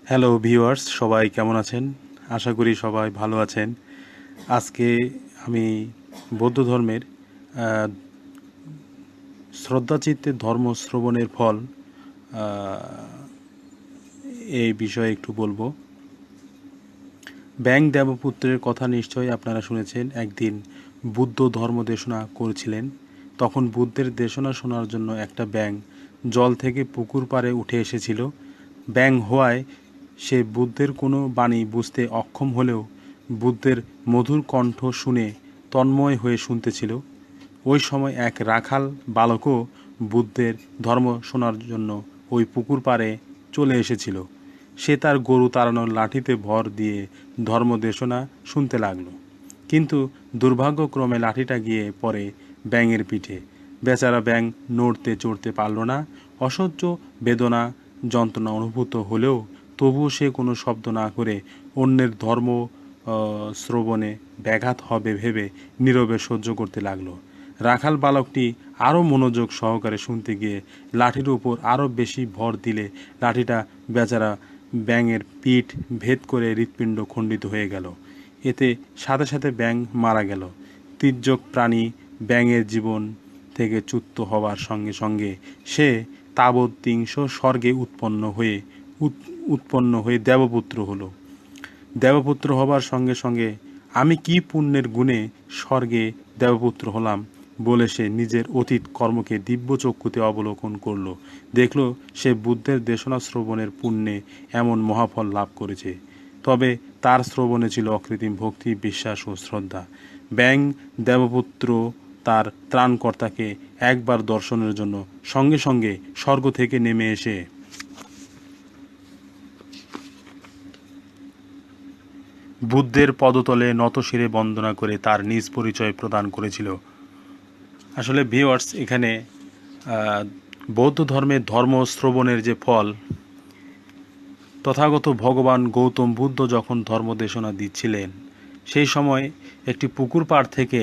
Hello viewers, সবাই কেমন আছেন? আশা করি সবাই ভালো আছেন। আজকে আমি বৌদ্ধ ধর্মের আহ, শ্রদ্ধাচিত্তে ধর্ম শ্রবণের ফল এই বিষয়ে একটু বলবো। ব্যাং দেবপুত্রের কথা নিশ্চয়ই আপনারা শুনেছেন। একদিন বুদ্ধ ধর্ম দেশনা করছিলেন। তখন বুদ্ধের দেশনা শোনার জন্য একটা ব্যাং জল থেকে পুকুর পাড়ে উঠে এসেছিল। ব্যাং হওয়ায় সে বুদ্ধের কোনো বাণী বুঝতে অক্ষম হলেও বুদ্ধের মধুর কণ্ঠ শুনে তন্ময় হয়ে শুনতেছিল। ওই সময় এক রাখাল বালকও বুদ্ধের ধর্ম শোনার জন্য ওই পুকুর পাড়ে চলে এসেছিল। সে তার গরু তাড়ানোর লাঠিতে ভর দিয়ে ধর্মদেশনা শুনতে লাগলো। কিন্তু দুর্ভাগ্যক্রমে লাঠিটা গিয়ে পড়ে ব্যাঙের পিঠে। বেচারা ব্যাঙ নড়তে চড়তে পারল না। অসহ্য বেদনা যন্ত্রণা অনুভূত হলেও তবুও সে কোনো শব্দ না করে অন্যের ধর্ম শ্রবণে ব্যাঘাত হবে ভেবে নীরবে সহ্য করতে লাগলো। রাখাল বালকটি আরও মনোযোগ সহকারে শুনতে গিয়ে লাঠির উপর আরও বেশি ভর দিলে লাঠিটা বেচারা ব্যাঙের পিঠ ভেদ করে হৃৎপিণ্ড খণ্ডিত হয়ে গেল। এতে সাথে সাথে ব্যাঙ মারা গেল। তির্যক প্রাণী ব্যাঙের জীবন থেকে চ্যুত হওয়ার সঙ্গে সঙ্গে সে তাবৎ তিংশ স্বর্গে উৎপন্ন হয়ে দেবপুত্র হলো। দেবপুত্র হবার সঙ্গে সঙ্গে আমি কি পুণ্যের গুণে স্বর্গে দেবপুত্র হলাম বলে সে নিজের অতীত কর্মকে দিব্য চক্ষুতে অবলোকন করল। দেখল সে বুদ্ধের দেশনা শ্রবণের পুণ্যে এমন মহাফল লাভ করেছে। তবে তার শ্রবণে ছিল অকৃত্রিম ভক্তি, বিশ্বাস ও শ্রদ্ধা। ব্যাং দেবপুত্র তার ত্রাণকর্তাকে একবার দর্শনের জন্য সঙ্গে সঙ্গে স্বর্গ থেকে নেমে এসে বুদ্ধের পদতলে নতশিরে বন্দনা করে তার নিজ পরিচয় প্রদান করেছিল। আসলে ভিউয়ার্স, এখানে বৌদ্ধ ধর্মের ধর্ম শ্রবণের যে ফল, তথাগত ভগবান গৌতম বুদ্ধ যখন ধর্মদেশনা দিচ্ছিলেন সেই সময় একটি পুকুর পাড় থেকে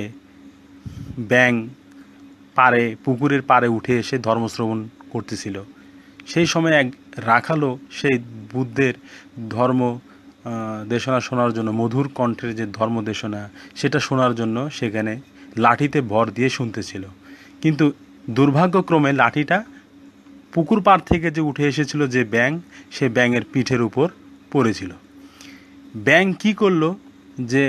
ব্যাং পুকুরের পাড়ে উঠে এসে ধর্মশ্রবণ করতেছিল। সেই সময় এক রাখালও সেই বুদ্ধের ধর্ম দেশনা শোনার জন্য, মধুর কণ্ঠের যে ধর্ম দেশনা সেটা শোনার জন্য সেখানে লাঠিতে ভর দিয়ে শুনতেছিল। কিন্তু দুর্ভাগ্যক্রমে লাঠিটা পুকুর পাড় থেকে যে উঠে এসেছিল যে ব্যাং, সে ব্যাঙের পিঠের উপর পড়েছিল। ব্যাং কি করলো যে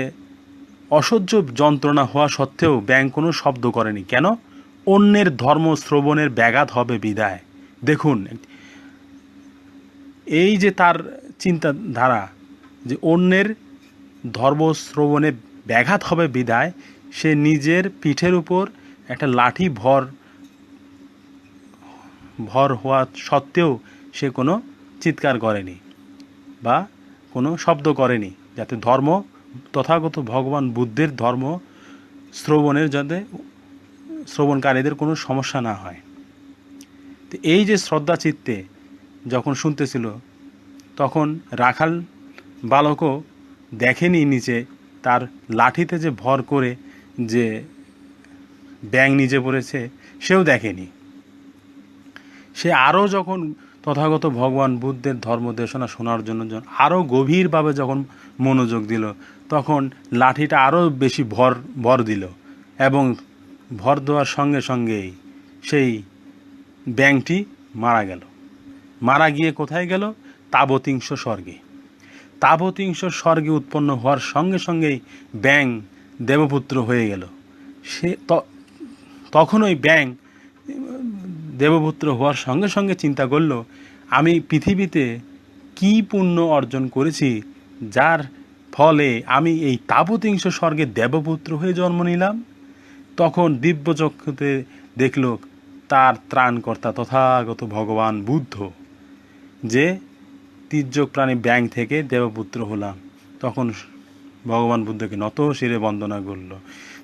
অসহ্য যন্ত্রণা হওয়া সত্ত্বেও ব্যাং কোনো শব্দ করেনি। কেন? অন্যের ধর্ম শ্রবণের ব্যাঘাত হবে বিদায়। দেখুন, এই যে তার চিন্তাধারা, যে অন্যের ধর্ম শ্রবণে ব্যাঘাত হবে বিদায় সে নিজের পিঠের উপর একটা লাঠি ভর হওয়া সত্ত্বেও সে কোনো চিৎকার করেনি বা কোনো শব্দ করেনি, যাতে তথাগত ভগবান বুদ্ধের ধর্ম যাতে শ্রবণকারীদের কোনো সমস্যা না হয়। তো এই যে শ্রদ্ধা চিত্তে যখন শুনতেছিল, তখন রাখাল বালকও দেখেনি নিচে তার লাঠিতে যে ভর করে যে ব্যাং নিজে পড়েছে, সেও দেখেনি। সে আরও যখন তথাগত ভগবান বুদ্ধের ধর্মদেশনা শোনার জন্য আরও গভীরভাবে যখন মনোযোগ দিল, তখন লাঠিটা আরও বেশি ভর দিল এবং ভর দেওয়ার সঙ্গে সঙ্গেই সেই ব্যাংটি মারা গেল। মারা গিয়ে কোথায় গেল? তাবতিংশ স্বর্গে। তাবতিংশ স্বর্গে উৎপন্ন হওয়ার সঙ্গে সঙ্গেই ব্যাং দেবপুত্র হয়ে গেল। সে তখন ওই ব্যাং দেবপুত্র হওয়ার সঙ্গে সঙ্গে চিন্তা করল, আমি পৃথিবীতে কি পুণ্য অর্জন করেছি যার ফলে আমি এই তাবতিংশ স্বর্গে দেবপুত্র হয়ে জন্ম নিলাম। তখন দিব্যচক্ষুতে দেখল তার ত্রাণকর্তা তথাগত ভগবান বুদ্ধ, যে তির্যক প্রাণী ব্যাং থেকে দেবপুত্র হলাম। তখন ভগবান বুদ্ধকে নত শিরে বন্দনা করল।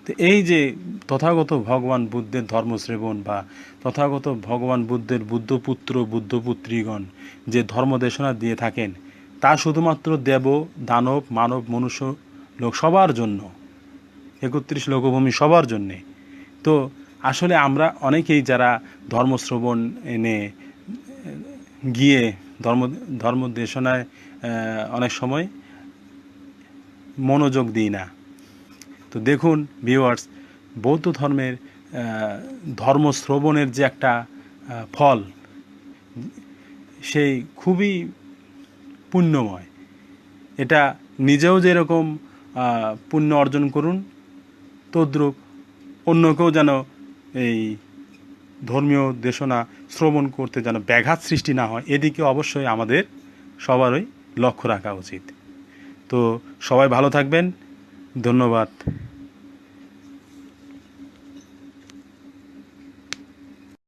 তো এই যে তথাগত ভগবান বুদ্ধের ধর্মশ্রবণ বা তথাগত ভগবান বুদ্ধের বুদ্ধপুত্র বুদ্ধপুত্রীগণ যে ধর্মদেশনা দিয়ে থাকেন, তা শুধুমাত্র দেব, দানব, মানব, মনুষ্য লোক সবার জন্য, 31 লোকভূমি সবার জন্যে। তো আসলে আমরা অনেকেই যারা ধর্মশ্রবণ এনে গিয়ে ধর্ম দেশনায় অনেক সময় মনোযোগ দিই না। তো দেখুন ভিউয়ার্স, বৌদ্ধ ধর্মের ধর্ম শ্রবণের যে একটা ফল, সেই খুবই পুণ্যময়। এটা নিজেও যেরকম পুণ্য অর্জন করুন, তদ্রূপ অন্যকেও যেন এই ধর্মীয় দেশনা শ্রবণ করতে যেন ব্যাঘাত সৃষ্টি না হয়, এদিকে অবশ্যই আমাদের সবারই লক্ষ্য রাখা উচিত। তো সবাই ভালো থাকবেন, ধন্যবাদ।